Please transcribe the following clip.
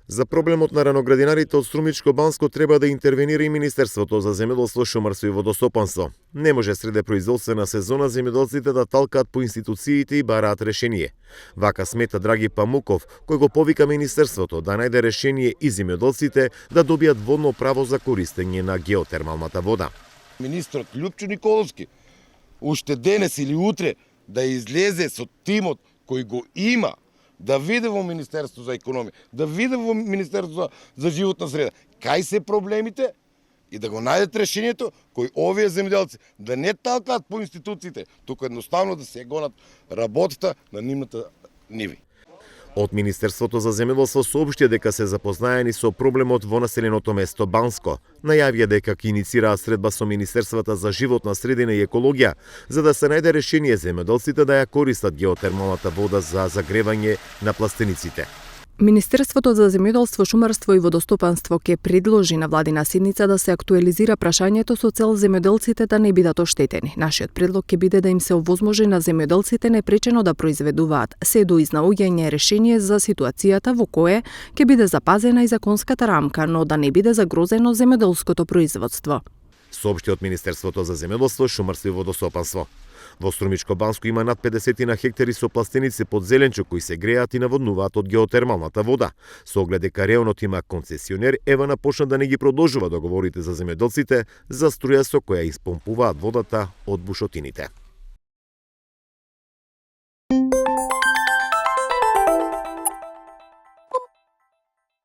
За проблемот на раноградинарите од Струмичко Банско треба да интервенира и Министерството за земјоделство, шумарство и водостопанство. Не може среде производствена сезона земјоделците да талкаат по институциите и бараат решение. Вака смета Драги Памуков, кој го повика Министерството да најде решение и земјоделците да добијат водно право за користење на геотермалната вода. Министрот Љупчо Николовски уште денес или утре да излезе со тимот кој го има, да види во Министерство за економија, да види во Министерство за животна среда, кај се проблемите и да го најдат решението кој овие земјоделци да не талкаат по институциите, туку едноставно да се гонат работата на нивната ниви. Од Министерството за земјоделство соопштија дека се запознаени со проблемот во населеното место Банско. Најавија дека ќе иницираат средба со Министерствата за животна средина и екологија, за да се најде решение земјоделците да ја користат геотермалната вода за загревање на пластениците. Министерството за земјоделство, шумарство и водостопанство ќе предложи на владина седница да се актуализира прашањето со цел земјоделците да не бидат оштетени. Нашиот предлог ќе биде да им се овозможи на земјоделците непречено да произведуваат, се до изнаоѓање решение за ситуацијата во кое ќе биде запазена и законската рамка, но да не биде загрозено земјоделското производство. Соопшти од Министерството за земјоделство, шумарство и водостопанство. Во Струмичко Банско има над 50 на хектари со пластеници под зеленчук кои се греат и наводнуваат од геотермалната вода. Со оглед дека реонот има концесионер, Евана почна да не ги продолжува договорите за земјоделците за струја со која испомпуваат водата од бушотините.